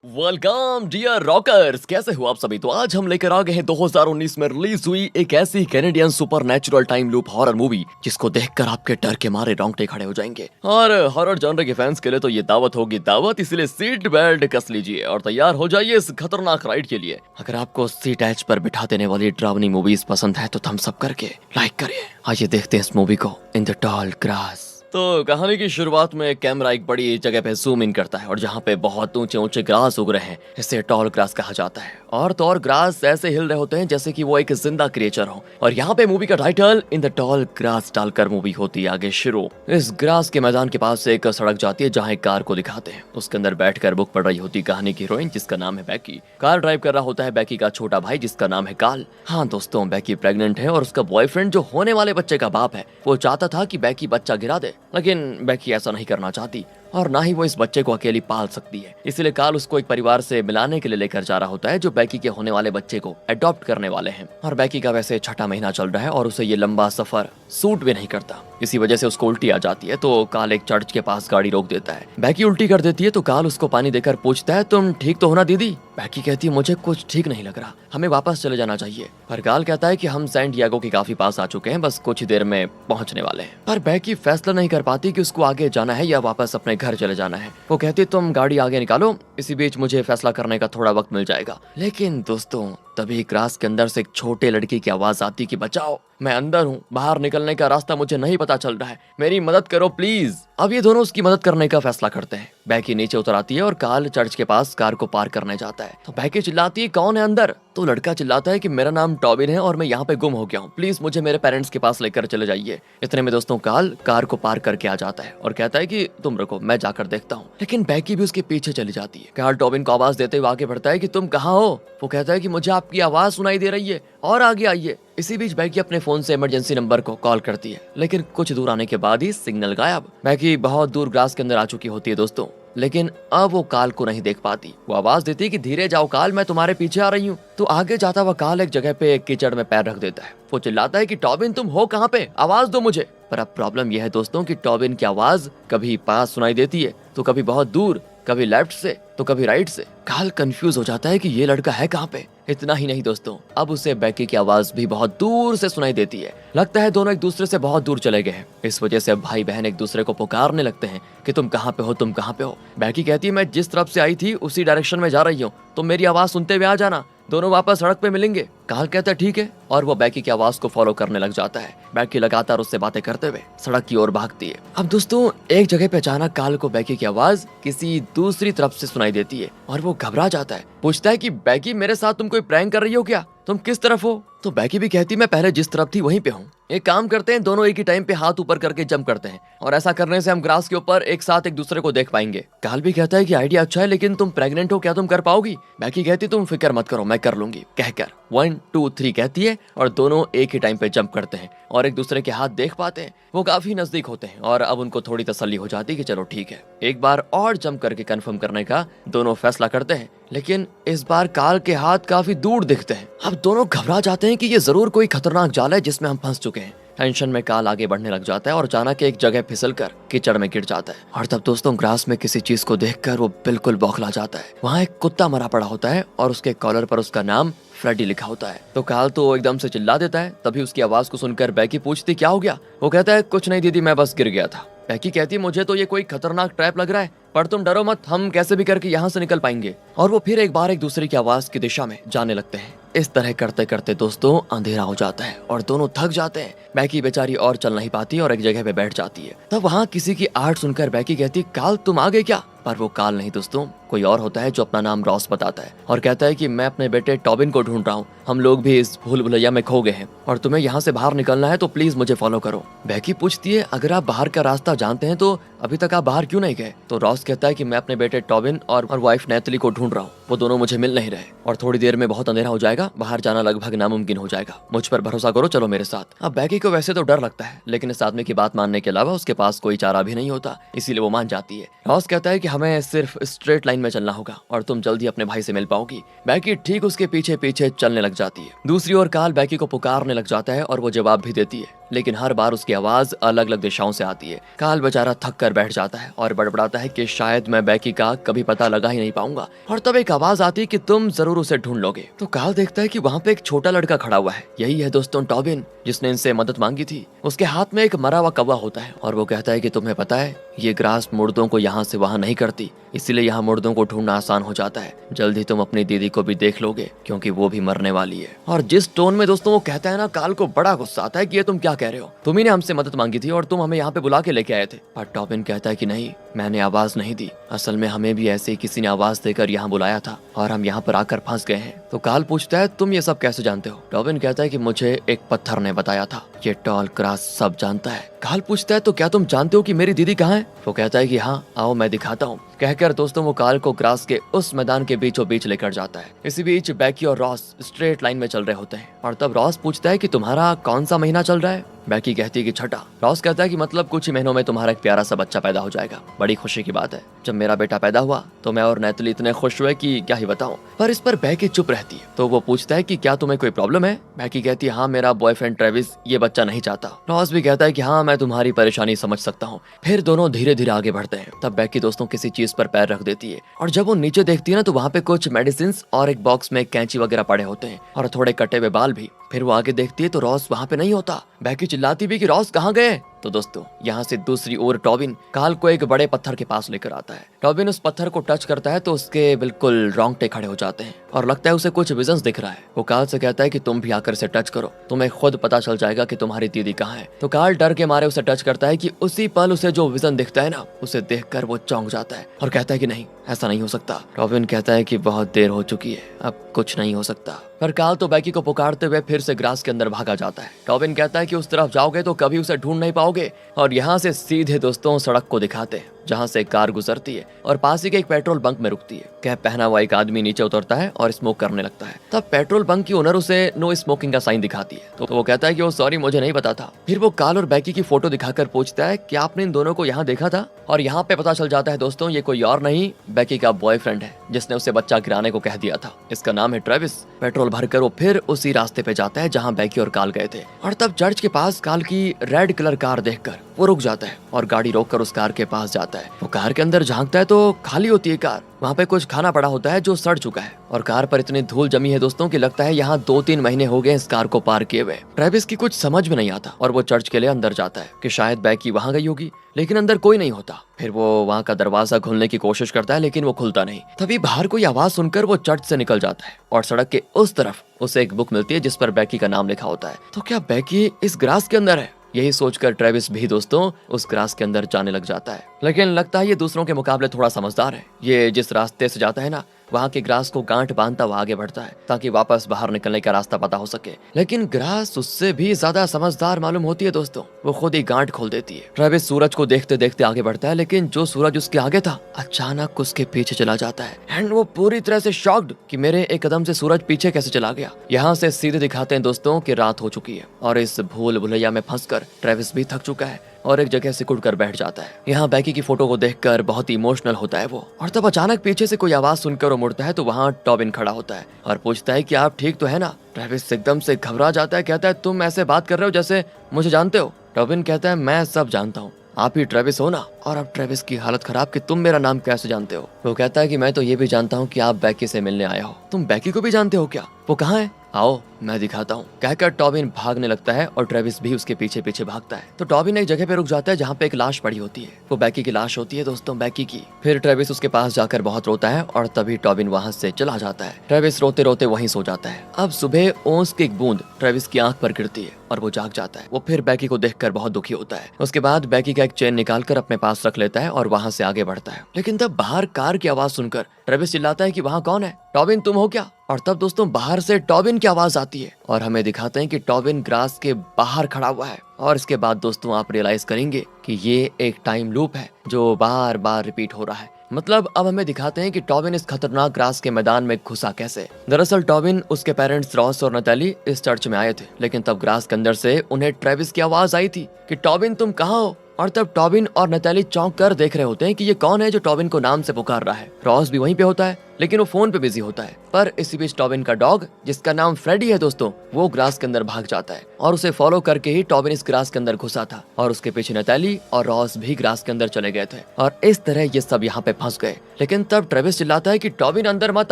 Welcome dear rockers, कैसे हो आप सभी। तो आज हम लेकर आ गए हैं 2019 में रिलीज हुई एक ऐसी Canadian supernatural time loop horror movie जिसको देखकर आपके डर के मारे रोंगटे खड़े हो जाएंगे। और हॉरर जॉनर के फैंस के लिए तो ये दावत होगी दावत, इसलिए सीट बेल्ट कस लीजिए और तैयार हो जाइए इस खतरनाक राइड के लिए। अगर आपको सीट एज पर बिठा देने वाली डरावनी मूवीज पसंद है तो थम्स अप करके लाइक करिए। आइए देखते हैं इस मूवी को, इन द टॉल ग्रास। तो कहानी की शुरुआत में कैमरा एक बड़ी जगह पे जूम इन करता है और जहाँ पे बहुत ऊंचे ऊंचे ग्रास उग रहे हैं, इसे टॉल ग्रास कहा जाता है। और तो और ग्रास ऐसे हिल रहे होते हैं जैसे कि वो एक जिंदा क्रिएचर हो। और यहाँ पे मूवी का title in the tall grass डालकर मूवी होती है आगे शुरू। इस ग्रास के मैदान के पास से एक सड़क जाती है जहाँ एक कार को दिखाते हैं। उसके अंदर बैठकर बुक पढ़ रही होती कहानी की हीरोइन जिसका नाम है बैकी। कार ड्राइव कर रहा होता है बैकी का छोटा भाई जिसका नाम है काल। हाँ दोस्तों, बैकी प्रेग्नेंट है और उसका बॉयफ्रेंड जो होने वाले बच्चे का बाप है वो चाहता था कि बैकी बच्चा गिरा दे, लेकिन बैकी ऐसा नहीं करना चाहती और ना ही वो इस बच्चे को अकेली पाल सकती है। इसलिए काल उसको एक परिवार से मिलाने के लिए लेकर जा रहा होता है जो बैकी के होने वाले बच्चे को अडॉप्ट करने वाले हैं। और बैकी का वैसे छठा महीना चल रहा है और उसे ये लंबा सफर सूट भी नहीं करता। इसी वजह से उसको उल्टी आ जाती है तो काल एक चर्च के पास गाड़ी रोक देता है। बैकी उल्टी कर देती है तो काल उसको पानी देकर पूछता है, तुम ठीक तो हो ना दीदी। बैकी कहती है, मुझे कुछ ठीक नहीं लग रहा, हमें वापस चले जाना चाहिए। पर काल कहता है कि हम सैन डिएगो के काफी पास आ चुके हैं, बस कुछ ही देर में पहुंचने वाले हैं। पर बैकी फैसला नहीं कर पाती कि उसको आगे जाना है या वापस अपने घर चले जाना है। वो कहती, तुम गाड़ी आगे निकालो, इसी बीच मुझे फैसला करने का थोड़ा वक्त मिल जाएगा। लेकिन दोस्तों तभी ग्रास के अंदर से एक छोटे लड़की की आवाज आती कि बचाओ, मैं अंदर हूँ, बाहर निकलने का रास्ता मुझे नहीं पता चल रहा है, मेरी मदद करो प्लीज। अब ये दोनों उसकी मदद करने का फैसला करते हैं। बैकी नीचे उतर आती है और काल चर्च के पास कार को पार करने जाता है। तो बैकी चिल्लाती है, कौन है अंदर। तो लड़का चिल्लाता है कि मेरा नाम टॉबिन है और मैं यहाँ पे गुम हो गया हूँ, प्लीज मुझे मेरे पेरेंट्स के पास लेकर चले जाइए। इतने में दोस्तों काल कार को पार करके आ जाता है और कहता है कि तुम रुको, मैं जाकर देखता हूँ। लेकिन बैकी भी उसके पीछे चली जाती है। काल टॉबिन को आवाज देते हुए आगे बढ़ता है कि तुम कहाँ हो। वो कहता है कि मुझे आपकी आवाज सुनाई दे रही है और आगे आइए। इसी बीच बैकी अपने फोन से इमरजेंसी नंबर को कॉल करती है, लेकिन कुछ दूर आने के बाद ही सिग्नल गायब। बैकी बहुत दूर ग्रास के अंदर आ चुकी होती है दोस्तों, लेकिन अब वो काल को नहीं देख पाती। वो आवाज देती है कि धीरे जाओ काल, मैं तुम्हारे पीछे आ रही हूँ। तो आगे जाता हुआ काल एक जगह पे कीचड़ में पैर रख देता है। वो चिल्लाता है कि टॉबिन तुम हो कहाँ पे, आवाज दो मुझे। पर अब प्रॉब्लम यह है दोस्तों कि टॉबिन की आवाज कभी पास सुनाई देती है तो कभी बहुत दूर, कभी लेफ्ट से तो कभी राइट से। काल कंफ्यूज हो जाता है कि ये लड़का है कहाँ पे। इतना ही नहीं दोस्तों, अब उसे बैकी की आवाज भी बहुत दूर से सुनाई देती है। लगता है दोनों एक दूसरे से बहुत दूर चले गए हैं। इस वजह से अब भाई बहन एक दूसरे को पुकारने लगते हैं कि तुम कहाँ पे हो, तुम कहाँ पे हो। बैकी कहती है, मैं जिस तरफ से आई थी उसी डायरेक्शन में जा रही हूँ, तुम मेरी आवाज सुनते हुए आ जाना, दोनों वापस सड़क पे मिलेंगे। काल कहता है ठीक है और वो बैकी की आवाज को फॉलो करने लग जाता है। बैकी लगातार उससे बातें करते हुए सड़क की ओर भागती है। अब दोस्तों एक जगह पे अचानक काल को बैकी की आवाज किसी दूसरी तरफ से सुनाई देती है और वो घबरा जाता है। पूछता है कि बैकी मेरे साथ तुम कोई प्रैंक कर रही हो क्या, तुम किस तरफ हो। तो बैकी भी कहती मैं पहले जिस तरफ थी वहीं पे हूँ। एक काम करते हैं, दोनों एक ही टाइम पे हाथ ऊपर करके जंप करते हैं और ऐसा करने से हम ग्रास के ऊपर एक साथ एक दूसरे को देख पाएंगे। काल भी कहता है कि आइडिया अच्छा है, लेकिन तुम प्रेग्नेंट हो, क्या तुम कर पाओगी। बैकी कहती तुम फिक्र मत करो, मैं कर लूंगी। कहकर 1 2 3 कहती है और दोनों एक ही टाइम पे जंप करते हैं और एक दूसरे के हाथ देख पाते हैं। वो काफी नजदीक होते हैं और अब उनको थोड़ी तसल्ली हो जाती है कि चलो ठीक है, एक बार और जंप करके कंफर्म करने का दोनों फैसला करते हैं। लेकिन इस बार काल के हाथ काफी दूर दिखते हैं। अब दोनों घबरा जाते हैं कि ये जरूर कोई खतरनाक जाल है जिसमें हम फंस चुके हैं। टेंशन में काल आगे बढ़ने लग जाता है और अचानक एक जगह फिसलकर कीचड़ में गिर जाता है। और तब दोस्तों ग्रास में किसी चीज को देखकर वो बिल्कुल बौखला जाता है। वहाँ एक कुत्ता मरा पड़ा होता है और उसके कॉलर पर उसका नाम फ्रेडी लिखा होता है। तो काल तो एकदम से चिल्ला देता है। तभी उसकी आवाज को सुनकर बैकी पूछती क्या हो गया। वो कहता है कुछ नहीं दीदी, मैं बस गिर गया था। बैकी कहती मुझे तो ये कोई खतरनाक ट्रैप लग रहा है, पर तुम डरो मत, हम कैसे भी करके यहाँ से निकल पाएंगे। और वो फिर एक बार एक दूसरे की आवाज की दिशा में जाने लगते हैं। इस तरह करते करते दोस्तों अंधेरा हो जाता है और दोनों थक जाते हैं। बैकी बेचारी और चल नहीं पाती और एक जगह पे बैठ जाती है। तब वहाँ किसी की आहट सुनकर बैकी कहती काल तुम आ गए क्या। पर वो काल नहीं दोस्तों, कोई और होता है जो अपना नाम रॉस बताता है और कहता है कि मैं अपने बेटे टॉबिन को ढूंढ रहा हूँ, हम लोग भी इस भूल भुलैया में खो गए हैं और तुम्हें यहाँ से बाहर निकलना है तो प्लीज मुझे फॉलो करो। बैकी पूछती है अगर आप बाहर का रास्ता जानते हैं तो अभी तक आप बाहर क्यों नहीं गए। तो रॉस कहता है कि मैं अपने बेटे टॉबिन और वाइफ नैतली को ढूंढ रहा हूँ। वो दोनों मुझे मिल नहीं रहे और थोड़ी देर में बहुत अंधेरा हो जाएगा, बाहर जाना लगभग नामुमकिन हो जाएगा। मुझ पर भरोसा करो, चलो मेरे साथ। अब बैकी को वैसे तो डर लगता है, लेकिन इस आदमी की बात मानने के अलावा उसके पास कोई चारा भी नहीं होता, इसीलिए वो मान जाती है। रॉस कहता है कि हमें सिर्फ स्ट्रेट लाइन में चलना होगा और तुम जल्दी अपने भाई से मिल पाओगी। बैकी ठीक उसके पीछे पीछे चलने लग जाती है। दूसरी ओर काल बैकी को पुकारने लग जाता है और वो जवाब भी देती है, लेकिन हर बार उसकी आवाज अलग अलग दिशाओं से आती है। काल बेचारा थक कर बैठ जाता है और बड़बड़ाता है कि शायद मैं बैकी का कभी पता लगा ही नहीं पाऊंगा। और तब एक आवाज आती है कि तुम जरूर उसे ढूंढ लोगे। तो काल देखता है कि वहाँ पे एक छोटा लड़का खड़ा हुआ है। यही है दोस्तों टॉबिन, जिसने इनसे मदद मांगी थी। उसके हाथ में एक मरा हुआ कौवा होता है और वो कहता है कि तुम्हें पता है, ये ग्रास मुर्दों को यहाँ से वहाँ नहीं करती, इसीलिए यहाँ मुर्दों को ढूंढना आसान हो जाता है। जल्दी तुम अपनी दीदी को भी देख लोगे, क्योंकि वो भी मरने वाली है। और जिस टोन में दोस्तों वो कहता है ना, काल को बड़ा गुस्सा आता है कि ये तुम क्या कह रहे हो, तुम ही ने हमसे मदद मांगी थी और तुम हमें यहाँ पे बुला के लेके आए थे। पर टॉबिन कहता है कि नहीं, मैंने आवाज नहीं दी, असल में हमें भी ऐसे ही किसी ने आवाज देकर यहाँ बुलाया था और हम यहाँ पर आकर फंस गए हैं। तो काल पूछता है तुम ये सब कैसे जानते हो? टॉबिन कहता है कि मुझे एक पत्थर ने बताया था, ये टॉल ग्रास सब जानता है। काल पूछता है तो क्या तुम जानते हो कि मेरी दीदी कहाँ है? वो कहता है कि हाँ, आओ मैं दिखाता हूँ। कहकर दोस्तों वो काल को ग्रास के उस मैदान के बीचों बीच लेकर जाता है। इसी बीच बैकी और रॉस स्ट्रेट लाइन में चल रहे होते हैं और तब रॉस पूछता है कि तुम्हारा कौन सा महीना चल रहा है? बैकी कहती है कि छठा। रॉस कहता है कि मतलब कुछ ही महीनों में तुम्हारा एक प्यारा सा बच्चा पैदा हो जाएगा, बड़ी खुशी की बात है। जब मेरा बेटा पैदा हुआ तो मैं और नैतली इतने खुश हुए कि क्या ही बताऊं। पर इस पर बैकी चुप रहती है। तो वो पूछता है कि क्या तुम्हें कोई प्रॉब्लम है? बैकी कहती है हाँ, मेरा बॉयफ्रेंड ट्रेविस ये बच्चा नहीं चाहता। रॉस भी कहता है कि हाँ, मैं तुम्हारी परेशानी समझ सकता हूँ। फिर दोनों धीरे धीरे आगे बढ़ते हैं। तब बैकी दोस्तों किसी चीज पर पैर रख देती है और जब वो नीचे देखती है ना, तो वहाँ पे कुछ मेडिसिन और एक बॉक्स में कैंची वगैरह पड़े होते हैं और थोड़े कटे हुए बाल भी। फिर वो आगे देखती है तो रॉस वहाँ पे नहीं होता। बैकी चिल्लाती भी कि रॉस कहाँ गए? तो दोस्तों यहाँ से दूसरी ओर टॉबिन काल को एक बड़े पत्थर के पास लेकर आता है। टॉबिन उस पत्थर को टच करता है तो उसके बिल्कुल रोंगटे खड़े हो जाते हैं और लगता है उसे कुछ विजन्स दिख रहा है। वो काल से कहता है कि तुम भी आकर इसे टच करो, तुम्हें खुद पता चल जाएगा कि तुम्हारी दीदी कहाँ है। तो काल डर के मारे उसे टच करता है कि उसी पल उसे जो विजन दिखता है ना, उसे देखकर वो चौंक जाता है और कहता है कि नहीं, ऐसा नहीं हो सकता। टॉबिन कहता है कि बहुत देर हो चुकी है, अब कुछ नहीं हो सकता। पर काल तो बैकी को पुकारते हुए फिर से ग्रास के अंदर भागा जाता है। टॉबिन कहता है कि उस तरफ जाओगे तो कभी उसे ढूंढ नहीं पाओगे और यहाँ से सीधे दोस्तों सड़क को दिखाते हैं जहाँ से एक कार गुजरती है और पास ही के एक पेट्रोल बंक में रुकती है। कैप पहना हुआ एक आदमी नीचे उतरता है और स्मोक करने लगता है। तब पेट्रोल बंक की ओनर उसे नो स्मोकिंग का साइन दिखाती है तो वो कहता है कि वो सॉरी, मुझे नहीं पता था। फिर वो काल और बैकी की फोटो दिखाकर पूछता है कि आपने इन दोनों को यहाँ देखा था? और यहाँ पे पता चल जाता है दोस्तों ये कोई और नहीं, बैकी का बॉयफ्रेंड है जिसने उसे बच्चा गिराने को कह दिया था। इसका नाम है ट्रेविस। पेट्रोल भरकर वो फिर उसी रास्ते पे जाता है जहाँ बैकी और काल गए थे और तब चर्च के पास काल की रेड कलर कार देखकर वो रुक जाता है और गाड़ी रोककर उस कार के पास जाता है। वो कार के अंदर झांकता है तो खाली होती है कार। वहाँ पे कुछ खाना पड़ा होता है जो सड़ चुका है और कार पर इतनी धूल जमी है दोस्तों कि लगता है यहाँ 2-3 महीने हो गए इस कार को पार किए हुए। ट्रेविस की कुछ समझ में नहीं आता और वो चर्च के लिए अंदर जाता है कि शायद बैकी वहाँ गई होगी, लेकिन अंदर कोई नहीं होता। फिर वो वहाँ का दरवाजा खोलने की कोशिश करता है लेकिन वो खुलता नहीं। तभी बाहर कोई आवाज सुनकर वो चर्च से निकल जाता है और सड़क के उस तरफ उसे एक बुक मिलती है जिस पर बैकी का नाम लिखा होता है। तो क्या बैकी इस ग्रास के अंदर है? यही सोचकर ट्रेविस भी दोस्तों उस ग्रास के अंदर जाने लग जाता है, लेकिन लगता है ये दूसरों के मुकाबले थोड़ा समझदार है। ये जिस रास्ते से जाता है ना, वहाँ के ग्रास को गांठ बांधता हुआ आगे बढ़ता है ताकि वापस बाहर निकलने का रास्ता पता हो सके। लेकिन ग्रास उससे भी ज्यादा समझदार मालूम होती है दोस्तों, वो खुद ही गांठ खोल देती है। ट्रेविस सूरज को देखते देखते आगे बढ़ता है, लेकिन जो सूरज उसके आगे था अचानक उसके पीछे चला जाता है एंड वो पूरी तरह से शॉक्ड कि मेरे एक कदम से सूरज पीछे कैसे चला गया। यहाँ से सीधे दिखाते हैं दोस्तों कि रात हो चुकी है और इस भूल भुलैया में फंसकर ट्रेविस भी थक चुका है और एक जगह सिकुड़ कर बैठ जाता है। यहाँ बैकी की फोटो को देखकर बहुत ही इमोशनल होता है वो। और तब अचानक पीछे से कोई आवाज सुनकर वो मुड़ता है तो वहाँ टॉबिन खड़ा होता है और पूछता है कि आप ठीक तो है ना? ट्रेविस एकदम से घबरा जाता है, कहता है तुम ऐसे बात कर रहे हो जैसे मुझे जानते हो। टॉबिन कहता है मैं सब जानता हूँ, आप ही ट्रेविस हो ना? और अब ट्रेविस की हालत खराब कि तुम मेरा नाम कैसे जानते हो? वो कहता है कि मैं तो ये भी जानता हूँ कि आप बैकी से मिलने आए हो। तुम बैकी को भी जानते हो क्या? वो कहाँ है? आओ मैं दिखाता हूँ। कहकर टॉबिन भागने लगता है और ट्रेविस भी उसके पीछे पीछे भागता है। तो टॉबिन एक जगह पे रुक जाता है जहाँ पे एक लाश पड़ी होती है। वो बैकी की लाश होती है दोस्तों, बैकी की। फिर ट्रेविस उसके पास जाकर बहुत रोता है और तभी टॉबिन वहाँ से चला जाता है। ट्रेविस रोते रोते वहीं सो जाता है। अब सुबह ओस की एक बूंद ट्रेविस की आंख पर गिरती है और वो जाग जाता है। वो फिर बैकी को देखकर बहुत दुखी होता है। उसके बाद बैकी का एक चेन निकालकर अपने पास रख लेता है और वहाँ से आगे बढ़ता है। लेकिन तब बाहर कार की आवाज सुनकर ट्रेविस चिल्लाता है कि वहाँ कौन है? टॉबिन तुम हो क्या? और तब दोस्तों बाहर से टॉबिन की आवाज आती है और हमें दिखाते हैं कि टॉबिन ग्रास के बाहर खड़ा हुआ है। और इसके बाद दोस्तों आप रियलाइज करेंगे कि ये एक टाइम लूप है जो बार बार रिपीट हो रहा है। मतलब अब हमें दिखाते हैं कि टॉबिन इस खतरनाक ग्रास के मैदान में घुसा कैसे। दरअसल टॉबिन, उसके पेरेंट्स रॉस और नताली इस चर्च में आए थे, लेकिन तब ग्रास के अंदर से उन्हें ट्रेविस की आवाज आई थी कि टॉबिन तुम कहाँ हो। और तब टॉबिन और नताली चौंक कर देख रहे होते हैं कि ये कौन है जो टॉबिन को नाम से पुकार रहा है। रॉस भी वहीं पे होता है, लेकिन वो फोन पे बिजी होता है। पर इसी बीच टॉबिन का डॉग, जिसका नाम फ्रेडी है दोस्तों, वो ग्रास के अंदर भाग जाता है और उसे फॉलो करके ही टॉबिन इस ग्रास के अंदर घुसा था और उसके पीछे नताली और रॉस भी ग्रास के अंदर चले गए थे और इस तरह ये सब यहाँ पे फंस गए। लेकिन तब ट्रेविस चिल्लाता है कि टॉबिन अंदर मत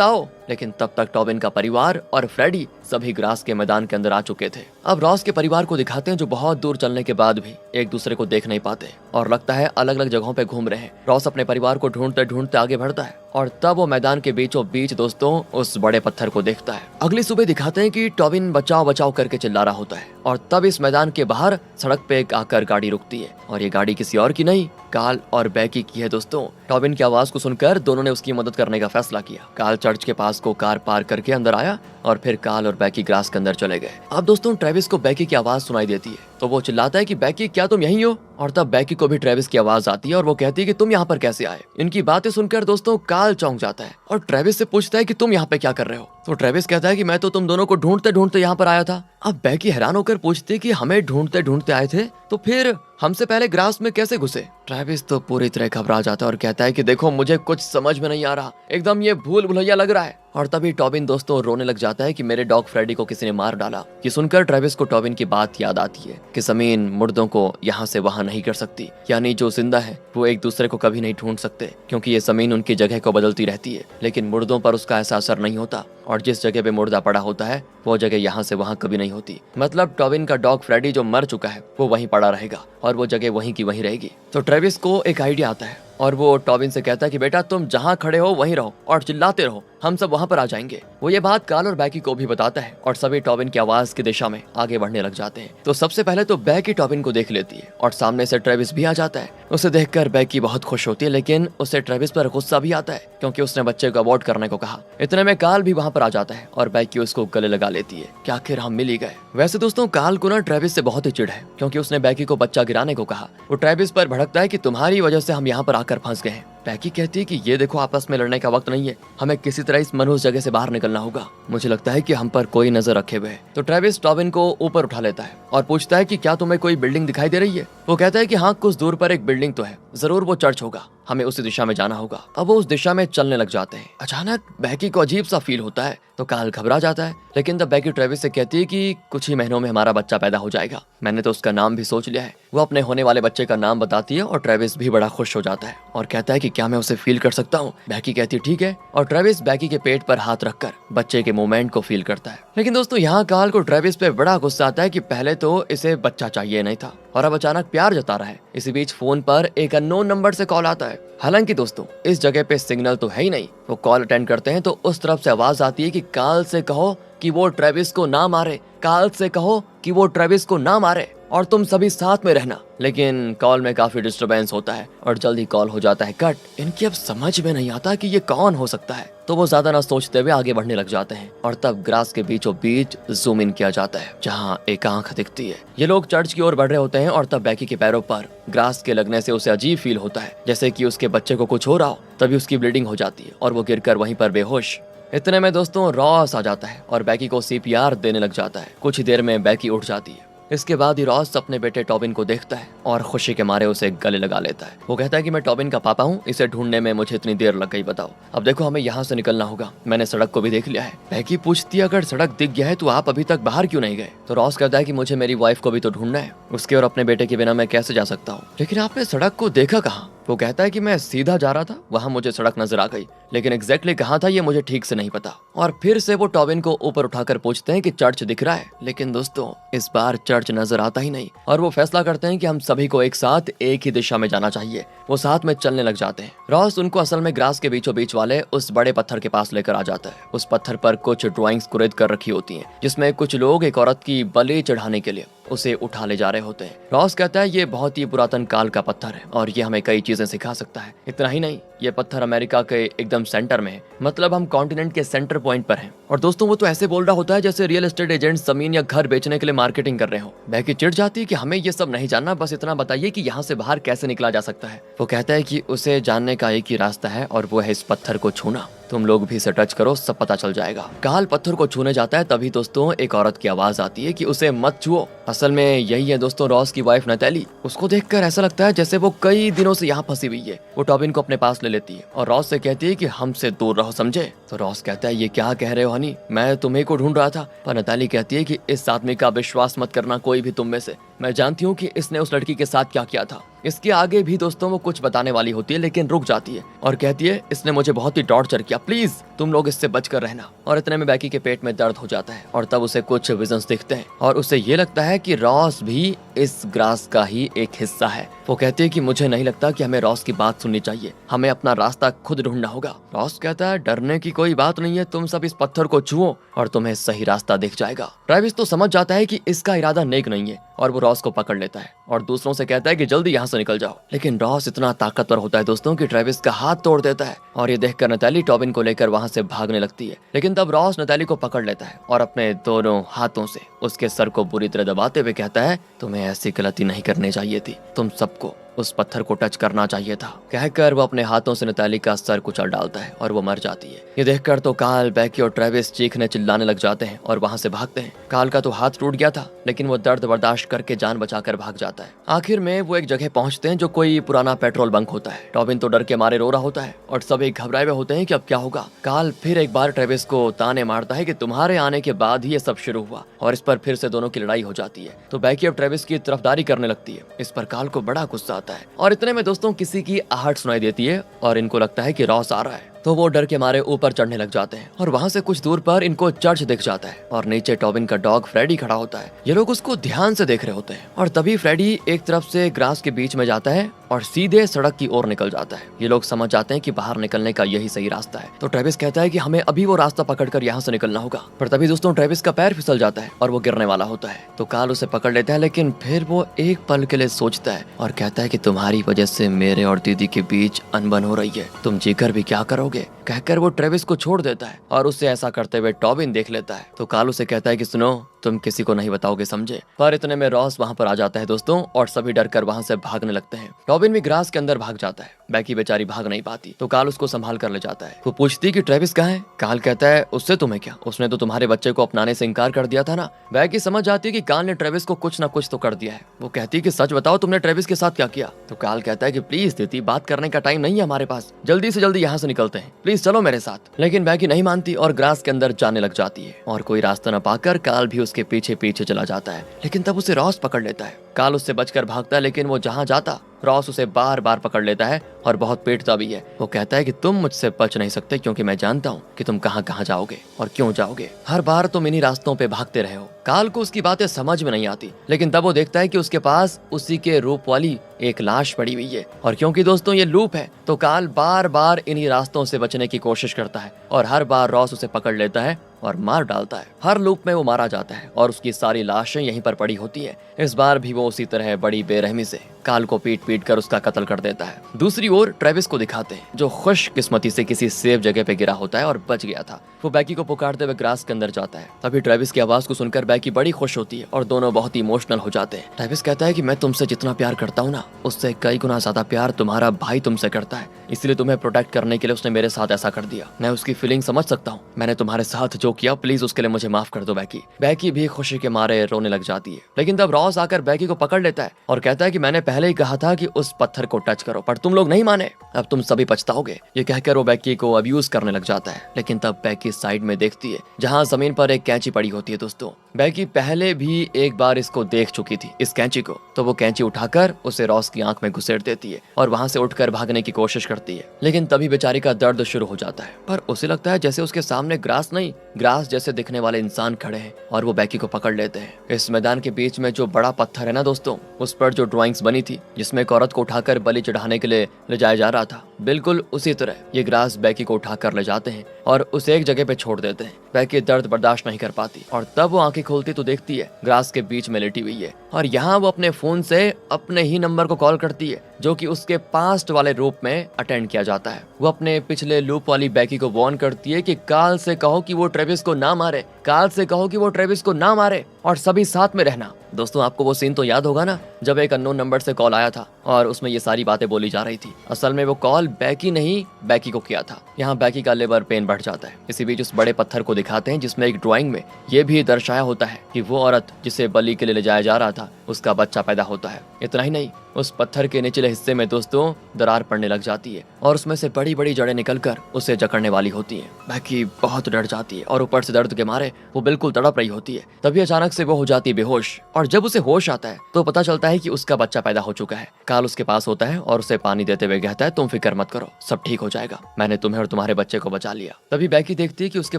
आओ, लेकिन तब तक टॉबिन का परिवार और फ्रेडी सभी ग्रास के मैदान के अंदर आ चुके थे। अब रॉस के परिवार को दिखाते हैं जो बहुत दूर चलने के बाद भी एक दूसरे को देख नहीं पाते और लगता है अलग अलग जगहों पे घूम रहे हैं। रॉस अपने परिवार को ढूंढते ढूंढते आगे बढ़ता है और तब वो मैदान के बीचों बीच दोस्तों उस बड़े पत्थर को देखता है। अगली सुबह दिखाते हैं कि टॉबिन बचाओ बचाओ करके चिल्ला रहा होता है और तब इस मैदान के बाहर सड़क पे एक आकर गाड़ी रुकती है और ये गाड़ी किसी और की नहीं, कार्ल और बैकी की है दोस्तों। टॉबिन की आवाज को सुनकर दोनों ने उसकी मदद करने का फैसला किया। कार्ल चर्च के पास को कार पार्क करके अंदर आया और फिर कार्ल और बैकी ग्रास के अंदर चले गए। अब दोस्तों ट्रेविस को बैकी की आवाज सुनाई देती है तो वो चिल्लाता है कि बैकी क्या तुम यहीं हो। और तब बैकी को भी ट्रेविस की आवाज आती है और वो कहती है कि तुम यहाँ पर कैसे आए। इनकी बातें सुनकर दोस्तों कार्ल चौंक जाता है और ट्रेविस से पूछता है कि तुम यहाँ पे क्या कर रहे हो। तो ट्रेविस कहता है कि मैं तो तुम दोनों को ढूंढते ढूंढते यहाँ पर आया था। अब बैकी हैरान होकर पूछती है कि हमें ढूंढते ढूंढते आए थे तो फिर हमसे पहले ग्रास में कैसे घुसे। ट्रेविस तो पूरी तरह घबरा जाता है और कहता है कि देखो मुझे कुछ समझ में नहीं आ रहा, एकदम ये भूल भुलैया लग रहा है। और तभी टॉबिन दोस्तों रोने लग जाता है कि मेरे डॉग फ्रेडी को किसी ने मार डाला। ये सुनकर ट्रेविस को टॉबिन की बात याद आती है कि जमीन मुर्दों को यहाँ से वहाँ नहीं कर सकती, यानी जो जिंदा है वो एक दूसरे को कभी नहीं ढूंढ सकते क्योंकि ये जमीन उनकी जगह को बदलती रहती है, लेकिन मुर्दों पर उसका ऐसा असर नहीं होता और जिस जगह पे मुर्दा पड़ा होता है वो जगह यहाँ से वहाँ कभी नहीं होती। मतलब टॉबिन का डॉग फ्रेडी जो मर चुका है वो वहीं पड़ा रहेगा और वो जगह वहीं की वहीं रहेगी। तो ट्रेविस को एक आइडिया आता है और वो टॉबिन से कहता है कि बेटा तुम जहाँ खड़े हो वहीं रहो और चिल्लाते रहो, हम सब वहाँ पर आ जाएंगे। वो ये बात कार्ल और बैकी को भी बताता है और सभी टॉबिन की आवाज की दिशा में आगे बढ़ने लग जाते हैं। तो सबसे पहले तो बैकी टॉबिन को देख लेती है और सामने से ट्रेविस भी आ जाता है। उसे देखकर बैकी बहुत खुश होती है, लेकिन उसे ट्रेविस पर गुस्सा भी आता है क्योंकि उसने बच्चे को अबॉर्ट करने को कहा। इतने में कार्ल भी वहाँ पर आ जाता है और बैकी उसको गले लगा लेती है कि आखिर हम मिल ही गए। वैसे दोस्तों कार्ल को ना ट्रेविस से बहुत ही चिढ़ है क्योंकि उसने बैकी को बच्चा गिराने को कहा। वो ट्रेविस पर भड़कता है कि तुम्हारी वजह से हम यहाँ पर आकर फंस गए हैं। बैकी कहती है कि ये देखो आपस में लड़ने का वक्त नहीं है, हमें किसी तरह इस मनहूस जगह से बाहर निकलना होगा। मुझे लगता है कि हम पर कोई नजर रखे हुए है। तो ट्रेविस टॉबिन को ऊपर उठा लेता है और पूछता है कि क्या तुम्हें कोई बिल्डिंग दिखाई दे रही है। वो कहता है कि हाँ कुछ दूर पर एक बिल्डिंग तो है, जरूर वो चर्च होगा, हमें उसी दिशा में जाना होगा। अब वो उस दिशा में चलने लग जाते हैं। अचानक बैकी को अजीब सा फील होता है तो कार्ल घबरा जाता है, लेकिन तब बैकी ट्रेविस से कहती है कि कुछ ही महीनों में हमारा बच्चा पैदा हो जाएगा, मैंने तो उसका नाम भी सोच लिया है। वो अपने होने वाले बच्चे का नाम बताती है और ट्रेविस भी बड़ा खुश हो जाता है और कहता है कि क्या मैं उसे फील कर सकता हूँ। बैकी कहती है ठीक है और ट्रेविस बैकी के पेट पर हाथ रखकर बच्चे के मूवमेंट को फील करता है। लेकिन दोस्तों यहाँ कार्ल को ट्रेविस पे बड़ा गुस्सा आता है कि पहले तो इसे बच्चा चाहिए नहीं था और अब अचानक प्यार जता रहा है। इसी बीच फोन पर एक अननोन नंबर से कॉल आता है। हालांकि दोस्तों इस जगह पे सिग्नल तो है ही नहीं। वो कॉल अटेंड करते हैं तो उस तरफ से आवाज आती है कि कार्ल से कहो कि वो ट्रेविस को ना मारे, कार्ल से कहो कि वो ट्रेविस को ना मारे और तुम सभी साथ में रहना। लेकिन कॉल में काफी डिस्टरबेंस होता है और जल्दी कॉल हो जाता है कट। इनकी अब समझ में नहीं आता कि ये कौन हो सकता है, तो वो ज्यादा ना सोचते हुए आगे बढ़ने लग जाते हैं और तब ग्रास के बीचों बीच जूम इन किया जाता है जहाँ एक आंख दिखती है। ये लोग चर्च की ओर बढ़ रहे होते हैं और तब बैकी के पैरों पर ग्रास के लगने से उसे अजीब फील होता है जैसे कि उसके बच्चे को कुछ हो रहा हो। तभी उसकी ब्लीडिंग हो जाती है और वो गिरकर वहीं पर बेहोश। इतने में दोस्तों रॉस आ जाता है और बैकी को सीपीआर देने लग जाता है। कुछ ही देर में बैकी उठ जाती है। इसके बाद ही रॉस अपने बेटे टॉबिन को देखता है और खुशी के मारे उसे गले लगा लेता है। वो कहता है कि मैं टॉबिन का पापा हूँ, इसे ढूंढने में मुझे इतनी देर लग गई, बताओ। अब देखो हमें यहाँ से निकलना होगा, मैंने सड़क को भी देख लिया है। बैकी पूछती है अगर सड़क दिख गया है तो आप अभी तक बाहर क्यों नहीं गए। तो रॉस कहता है कि मुझे मेरी वाइफ को भी तो ढूंढना है, उसके और अपने बेटे के बिना मैं कैसे जा सकता हूँ। लेकिन आपने सड़क को देखा कहाँ। वो कहता है कि मैं सीधा जा रहा था, वहाँ मुझे सड़क नजर आ गई, लेकिन एग्जैक्टली कहाँ था ये मुझे ठीक से नहीं पता। और फिर से वो टॉबिन को ऊपर उठाकर पूछते हैं कि चर्च दिख रहा है। लेकिन दोस्तों इस बार चर्च नजर आता ही नहीं और वो फैसला करते हैं कि हम सभी को एक साथ एक ही दिशा में जाना चाहिए। वो साथ में चलने लग जाते हैं। रॉस उनको असल में ग्रास के बीचों बीच वाले उस बड़े पत्थर के पास लेकर आ जाता है। उस पत्थर पर कुछ ड्राइंग्स कुरेद कर रखी होती हैं, जिसमें कुछ लोग एक औरत की बलि चढ़ाने के लिए उसे उठा ले जा रहे होते हैं। रॉस कहता है ये बहुत ही पुरातन काल का पत्थर है और ये हमें कई चीजें सिखा सकता है। इतना ही नहीं, ये पत्थर अमेरिका के एकदम सेंटर में है, मतलब हम कॉन्टिनेंट के सेंटर पॉइंट पर हैं और दोस्तों वो तो ऐसे बोल रहा होता है जैसे रियल एस्टेट एजेंट जमीन या घर बेचने के लिए मार्केटिंग कर रहे हो। बैकी चिढ़ जाती है कि हमें ये सब नहीं जानना, बस इतना बताइए कि यहाँ से बाहर कैसे निकला जा सकता है। वो कहता है कि उसे जानने का एक ही रास्ता है और वो है इस पत्थर को छूना। तुम लोग भी इसे टच करो, सब पता चल जाएगा। काल पत्थर को छूने जाता है, तभी दोस्तों एक औरत की आवाज आती है कि उसे मत छुओ। असल में यही है दोस्तों रॉस की वाइफ नतैली। उसको देखकर ऐसा लगता है जैसे वो कई दिनों से यहाँ फंसी हुई है। वो टॉबिन को अपने पास ले लेती है और रॉस से कहती है कि हमसे दूर रहो, समझे। तो रॉस कहता है ये क्या कह रहे हो हनी, मैं तुम्हें को ढूंढ रहा था। पर नतैली कहती है कि इस आदमी का विश्वास मत करना, कोई भी तुम में से। मैं जानती हूँ कि इसने उस लड़की के साथ क्या किया था। इसके आगे भी दोस्तों वो कुछ बताने वाली होती है लेकिन रुक जाती है और कहती है इसने मुझे बहुत ही टॉर्चर किया, प्लीज तुम लोग इससे बचकर रहना। और इतने में बैकी के पेट में दर्द हो जाता है और तब उसे कुछ विजन्स दिखते हैं और उसे ये लगता है कि रॉस भी इस ग्रास का ही एक हिस्सा है। वो कहती है कि मुझे नहीं लगता कि हमें रॉस की बात सुननी चाहिए, हमें अपना रास्ता खुद ढूंढना होगा। रॉस कहता है डरने की कोई बात नहीं है, तुम सब इस पत्थर को छुओ और तुम्हें सही रास्ता दिख जाएगा। ट्रेविस तो समझ जाता है कि इसका इरादा नेक नहीं है और वो रॉस को पकड़ लेता है और दूसरों से कहता है कि जल्दी यहाँ से निकल जाओ। लेकिन रॉस इतना ताकतवर होता है दोस्तों कि ट्रेविस का हाथ तोड़ देता है और ये देखकर नतैली टॉबिन को लेकर वहां से भागने लगती है। लेकिन तब रॉस नतैली को पकड़ लेता है और अपने दोनों हाथों से उसके सर को बुरी तरह दबाते हुए कहता है तुम्हें ऐसी गलती नहीं करनी चाहिए थी, तुम सबको उस पत्थर को टच करना चाहिए था। कहकर वो अपने हाथों से नतैली का सर कुचल डालता है और वो मर जाती है। ये देखकर तो काल, बैकी और ट्रेविस चीखने चिल्लाने लग जाते हैं और वहां से भागते हैं। काल का तो हाथ टूट गया था लेकिन वो दर्द बर्दाश्त करके जान बचाकर भाग जाता है। आखिर में वो एक जगह पहुंचते हैं जो कोई पुराना पेट्रोल बंक होता है। टॉबिन तो डर के मारे रो रहा होता है और सभी घबराए हुए होते हैं कि अब क्या होगा। काल फिर एक बार ट्रेविस को ताने मारता है कि तुम्हारे आने के बाद ही ये सब शुरू हुआ और इस पर फिर से दोनों की लड़ाई हो जाती है। तो बैकी अब ट्रेविस की तरफदारी करने लगती है। इस पर काल को बड़ा गुस्सा आता है और इतने में दोस्तों किसी की आहट सुनाई देती है और इनको लगता है कि रॉस आ रहा है। तो वो डर के मारे ऊपर चढ़ने लग जाते हैं और वहां से कुछ दूर पर इनको चर्च दिख जाता है और नीचे टॉबिन का डॉग फ्रेडी खड़ा होता है। ये लोग उसको ध्यान से देख रहे होते हैं और तभी फ्रेडी एक तरफ से ग्रास के बीच में जाता है और सीधे सड़क की ओर निकल जाता है। ये लोग समझ जाते हैं कि बाहर निकलने का यही सही रास्ता है। तो ट्रेविस कहता है कि हमें अभी वो रास्ता पकड़कर यहाँ से निकलना होगा। पर तभी दोस्तों ट्रेविस का पैर फिसल जाता है और वो गिरने वाला होता है। तो काल उसे पकड़ लेता है लेकिन फिर वो एक पल के लिए सोचता है और कहता है कि तुम्हारी वजह से मेरे और दीदी के बीच अनबन हो रही है, तुम जीकर भी क्या करोगे। कहकर वो ट्रेविस को छोड़ देता है और उसे ऐसा करते हुए टॉबिन देख लेता है। तो काल उसे कहता है कि सुनो तुम किसी को नहीं बताओगे, समझे। पर इतने में रॉस वहां पर आ जाता है दोस्तों और सभी डरकर वहां से भागने लगते हैं। टॉबिन भी ग्रास के अंदर भाग जाता है। बैकी बेचारी भाग नहीं पाती तो काल उसको संभाल कर ले जाता है। वो पूछती कि ट्रेविस कहाँ है। काल कहता है उससे तुम्हें क्या, उसने तो तुम्हारे बच्चे को अपनाने से इनकार कर दिया था ना। बैकी समझ जाती है कि काल ने ट्रेविस को कुछ ना कुछ तो कर दिया है। वो कहती है कि सच बताओ तुमने ट्रेविस के साथ क्या किया। तो काल कहता है कि प्लीज दीदी, बात करने का टाइम नहीं है हमारे पास, जल्दी से जल्दी यहाँ से निकलते हैं, प्लीज चलो मेरे साथ। लेकिन बैकी नहीं मानती और ग्रास के अंदर जाने लग जाती है और कोई रास्ता न पाकर काल भी उसके पीछे पीछे चला जाता है। लेकिन तब उसे रॉस पकड़ लेता है। काल उससे बचकर भागता है लेकिन वो जहाँ जाता रॉस उसे बार बार पकड़ लेता है और बहुत पीटता भी है। वो कहता है कि तुम मुझसे बच नहीं सकते क्योंकि मैं जानता हूँ कि तुम कहाँ कहाँ जाओगे और क्यों जाओगे। हर बार तुम इन्हीं रास्तों पे भागते रहे हो। काल को उसकी बातें समझ में नहीं आती लेकिन तब वो देखता है कि उसके पास उसी के रूप वाली एक लाश पड़ी हुई है और क्योंकि दोस्तों ये लूप है तो काल बार बार इन्हीं रास्तों से बचने की कोशिश करता है और हर बार रॉस उसे पकड़ लेता है और मार डालता है। हर लूप में वो मारा जाता है और उसकी सारी लाशें यहीं पर पड़ी होती हैं। इस बार भी वो उसी तरह बड़ी बेरहमी से काल को पीट पीट कर उसका कत्ल कर देता है। दूसरी ओर ट्रेविस को दिखाते हैं जो खुशकिस्मती से किसी सेफ जगह पे गिरा होता है और बच गया था। वो बैकी को पुकारते हुए ग्रास के अंदर जाता है। तभी ट्रेविस की आवाज को सुनकर बैकी बड़ी खुश होती है और दोनों बहुत ही इमोशनल हो जाते हैं। ट्रेविस कहता है कि मैं तुमसे जितना प्यार करता हूँ ना उससे कई गुना ज्यादा प्यार तुम्हारा भाई तुमसे करता है, इसलिए तुम्हें प्रोटेक्ट करने के लिए उसने मेरे साथ ऐसा कर दिया। मैं उसकी फीलिंग समझ सकता हूँ, मैंने तुम्हारे साथ जो किया प्लीज उसके लिए मुझे माफ कर दो बैकी। बैकी भी खुशी के मारे रोने लग जाती है लेकिन तब रॉस आकर बैकी को पकड़ लेता है और कहता है कि मैंने पहले ही कहा था कि उस पत्थर को टच करो पर तुम लोग नहीं माने, अब तुम सभी पछताओगे। ये कहकर वो बैकी को अब्यूज करने लग जाता है लेकिन तब बैकी साइड में देखती है जहाँ जमीन पर एक कैंची पड़ी होती है। दोस्तों बैकी पहले भी एक बार इसको देख चुकी थी इस कैंची को, तो वो कैंची उठाकर उसे रॉस की आंख में घुसेड़ देती है और वहां से उठकर भागने की कोशिश करती है। लेकिन तभी बेचारी का दर्द शुरू हो जाता है पर उसे लगता है जैसे उसके सामने ग्रास नहीं ग्रास जैसे दिखने वाले इंसान खड़े हैं और वो बैकी को पकड़ लेते हैं। इस मैदान के बीच में जो बड़ा पत्थर है ना दोस्तों, उस पर जो ड्राइंग्स बनी थी जिसमें एक औरत को उठाकर बलि चढ़ाने के लिए ले जाया जा रहा था, बिल्कुल उसी तरह ये ग्रास बैकी को उठाकर ले जाते हैं और उसे एक जगह पे छोड़ देते हैं। बैकी दर्द बर्दाश्त नहीं कर पाती और तब वो आंखें खोलती तो देखती है ग्रास के बीच में लेटी हुई है और यहाँ वो अपने फोन से अपने ही नंबर को कॉल करती है जो कि उसके पास्ट वाले रूप में अटेंड किया जाता है। वो अपने पिछले लूप वाली बेकी को वार्न करती है कि काल से कहो कि वो ट्रेविस को ना मारे, काल से कहो कि वो ट्रेविस को ना मारे और सभी साथ में रहना। दोस्तों आपको वो सीन तो याद होगा ना जब एक अननोन नंबर से कॉल आया था और उसमें ये सारी बातें बोली जा रही थी। असल में वो कॉल बेकी ने ही बेकी को किया था। यहाँ बेकी का लेबर पेन बढ़ जाता है। इसी बीच उस बड़े पत्थर को दिखाते हैं जिसमें एक ड्राइंग में ये भी दर्शाया होता है कि वो औरत जिसे बलि के लिए ले जाया जा रहा था उसका बच्चा पैदा होता है। इतना ही नहीं, उस पत्थर के निचले हिस्से में दोस्तों दरार पड़ने लग जाती है और उसमें से बड़ी बड़ी जड़ें निकलकर उसे जकड़ने वाली होती हैं। बेकी बहुत डर जाती है और ऊपर से दर्द के मारे वो बिल्कुल तड़प रही होती है। तभी अचानक से वो हो जाती है बेहोश और जब उसे होश आता है तो पता चलता है कि उसका बच्चा पैदा हो चुका है। काल उसके पास होता है और उसे पानी देते हुए कहता है तुम फिक्र मत करो, सब ठीक हो जाएगा, मैंने तुम्हें और तुम्हारे बच्चे को बचा लिया। तभी बेकी देखती है कि उसके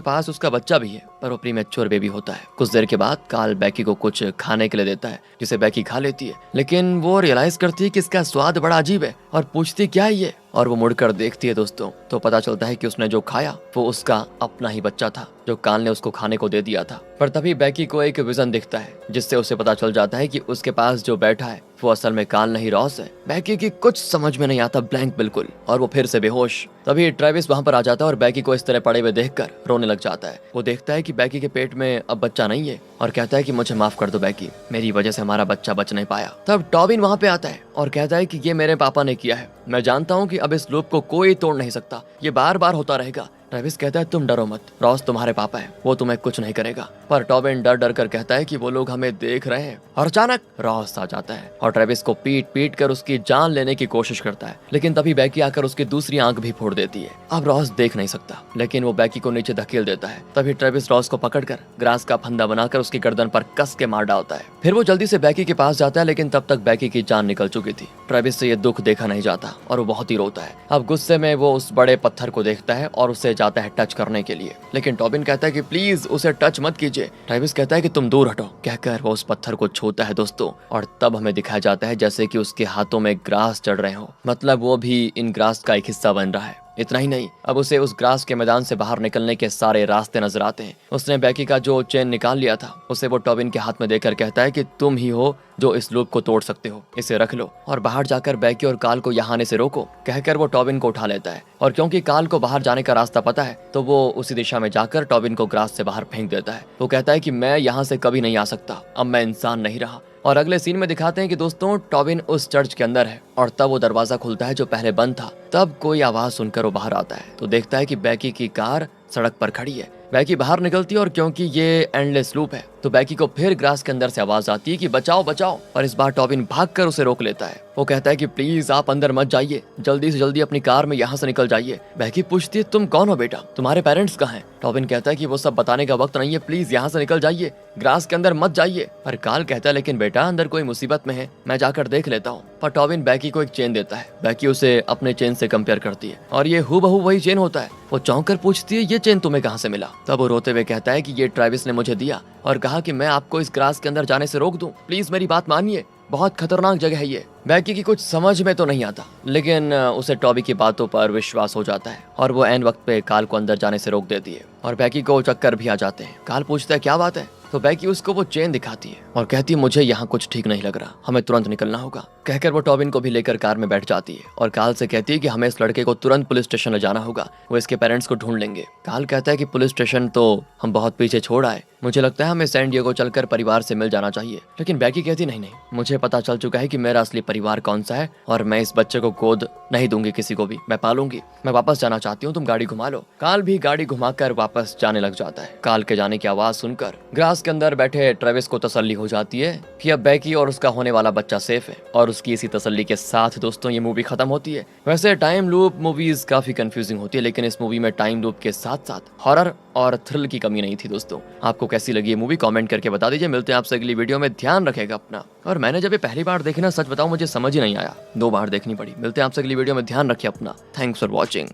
पास उसका बच्चा भी है पर वो प्रीमैच्योर बेबी होता है। कुछ देर के बाद काल बेकी को कुछ खाने के लिए देता है जिसे बेकी खा लेती है, लेकिन वो रियलाइज करती है कि इसका स्वाद बड़ा अजीब है और पूछती क्या है ये, और वो मुड़कर देखती है दोस्तों तो पता चलता है कि उसने जो खाया वो उसका अपना ही बच्चा था जो काल ने उसको खाने को दे दिया था। पर तभी बेकी को एक विजन दिखता है जिससे उसे पता चल जाता है कि उसके पास जो बैठा है वो असल में काल नहीं रॉस है। बेकी की कुछ समझ में नहीं आता, ब्लैंक बिल्कुल, और वो फिर से बेहोश। तभी ट्रेविस वहां पर आ जाता है और बेकी को इस तरह पड़े हुए देखकर रोने लग जाता है। वो देखता है कि बेकी के पेट में अब बच्चा नहीं है और कहता है कि मुझे माफ कर दो बेकी, मेरी वजह से हमारा बच्चा बच नहीं पाया। तब टॉबिन वहां पे आता है और कहता है कि ये मेरे पापा ने किया है, मैं जानता हूँ कि अब इस लूप को कोई तोड़ नहीं सकता, ये बार बार होता रहेगा। ट्रेविस कहता है तुम डरो मत, रॉस तुम्हारे पापा है, वो तुम्हें कुछ नहीं करेगा। पर टॉबिन डर डर कर कहता है कि वो लोग हमें देख रहे हैं। और अचानक रॉस आ जाता है और ट्रेविस को पीट पीट कर उसकी जान लेने की कोशिश करता है, लेकिन तभी बेकी आकर उसकी दूसरी आंख भी फोड़ देती है। अब रॉस देख नहीं सकता लेकिन वो बेकी को नीचे धकेल देता है। तभी ट्रेविस रॉस को पकड़कर ग्रास का फंदा बनाकर उसकी गर्दन पर कस के मार डालता है। फिर वो जल्दी से बेकी के पास जाता है लेकिन तब तक बेकी की जान निकल चुकी थी। ट्रेविस से ये दुख देखा नहीं जाता और वो बहुत ही रोता है। अब गुस्से में वो उस बड़े पत्थर को देखता है और उसे जाता है टच करने के लिए, लेकिन टॉबिन कहता है कि प्लीज उसे टच मत कीजिए। ट्रेविस कहता है कि तुम दूर हटो, कहकर वो उस पत्थर को छूता है दोस्तों, और तब हमें दिखाया जाता है जैसे कि उसके हाथों में ग्रास चढ़ रहे हो, मतलब वो भी इन ग्रास का एक हिस्सा बन रहा है। इतना ही नहीं, अब उसे उस ग्रास के मैदान से बाहर निकलने के सारे रास्ते नजर आते हैं। उसने बेकी का जो चेन निकाल लिया था उसे वो टॉबिन के हाथ में देकर कहता है कि तुम ही हो जो इस लूप को तोड़ सकते हो, इसे रख लो और बाहर जाकर बेकी और काल को यहाँ आने से रोको। कहकर वो टॉबिन को उठा लेता है और क्योंकि काल को बाहर जाने का रास्ता पता है तो वो उसी दिशा में जाकर टॉबिन को ग्रास से बाहर फेंक देता है। वो कहता है कि मैं यहाँ से कभी नहीं आ सकता, अब मैं इंसान नहीं रहा। और अगले सीन में दिखाते हैं कि दोस्तों टॉबिन उस चर्च के अंदर है और तब वो दरवाजा खुलता है जो पहले बंद था। तब कोई आवाज सुनकर वो बाहर आता है तो देखता है कि बेकी की कार सड़क पर खड़ी है। बेकी बाहर निकलती है और क्योंकि ये एंडलेस लूप है तो बेकी को फिर ग्रास के अंदर से आवाज आती है कि बचाओ बचाओ, और इस बार टॉबिन भागकर उसे रोक लेता है। वो कहता है कि प्लीज आप अंदर मत जाइए, जल्दी से जल्दी अपनी कार में यहाँ से निकल जाइए। बेकी पूछती है तुम कौन हो बेटा, तुम्हारे पेरेंट्स कहाँ हैं? टॉबिन कहता है कि वो सब बताने का वक्त नहीं है, प्लीज यहाँ से निकल जाइए, ग्रास के अंदर मत जाइए। पर काल कहता है लेकिन बेटा अंदर कोई मुसीबत में है, मैं जाकर देख लेता हूँ। पर टॉबिन बेकी को एक चेन देता है। बेकी उसे अपने चेन से कंपेयर करती है और ये हूबहू वही चेन होता है। वो चौंक कर पूछती है ये चेन तुम्हें कहाँ से मिला? तब वो रोते हुए कहता है कि ये ट्रेविस ने मुझे दिया और कहा कि मैं आपको इस ग्रास के अंदर जाने से रोक दूं, प्लीज मेरी बात मानिए, बहुत खतरनाक जगह है ये। बेकी की कुछ समझ में तो नहीं आता लेकिन उसे टॉबी की बातों पर विश्वास हो जाता है और वो ऐन वक्त पे काल को अंदर जाने से रोक देती है और बेकी को चक्कर भी आ जाते हैं। काल पूछता है क्या बात है, तो बेकी उसको वो चेन दिखाती है और कहती है मुझे यहाँ कुछ ठीक नहीं लग रहा, हमें तुरंत निकलना होगा। कहकर वो टॉबिन को भी लेकर कार में बैठ जाती है और काल से कहती है कि हमें इस लड़के को तुरंत पुलिस स्टेशन ले जाना होगा, वो इसके पेरेंट्स को ढूंढ लेंगे। काल कहता है कि पुलिस स्टेशन तो हम बहुत पीछे छोड़ आए, मुझे लगता है हमें सैन डिएगो चलकर परिवार से मिल जाना चाहिए। लेकिन बेकी कहती नहीं, मुझे पता चल चुका है कि मेरा असली परिवार कौन सा है और मैं इस बच्चे को गोद नहीं दूंगी किसी को भी, मैं पालूंगी, मैं वापस जाना चाहती हूँ, तुम गाड़ी घुमा लो। काल भी गाड़ी घुमाकर वापस जाने लग जाता है। काल के जाने की आवाज सुनकर ग्रास के अंदर बैठे ट्रेविस को तसल्ली हो जाती है कि अब बेकी और उसका होने वाला बच्चा सेफ है और उसकी इसी तसल्ली के साथ दोस्तों ये मूवी खत्म होती है। वैसे टाइम लूप मूवीज काफी कंफ्यूजिंग होती है लेकिन इस मूवी में टाइम लूप के साथ साथ हॉरर और थ्रिल की कमी नहीं थी। दोस्तों आपको कैसी लगी ये मूवी कमेंट करके बता दीजिए। मिलते हैं आपसे अगली वीडियो में, ध्यान रखेगा अपना। और मैंने जब ये पहली बार देखी ना, सच बताऊं मुझे समझ ही नहीं आया, 2 बार देखनी पड़ी। मिलते हैं आपसे अगली वीडियो में, ध्यान रखिए अपना। Thanks for watching.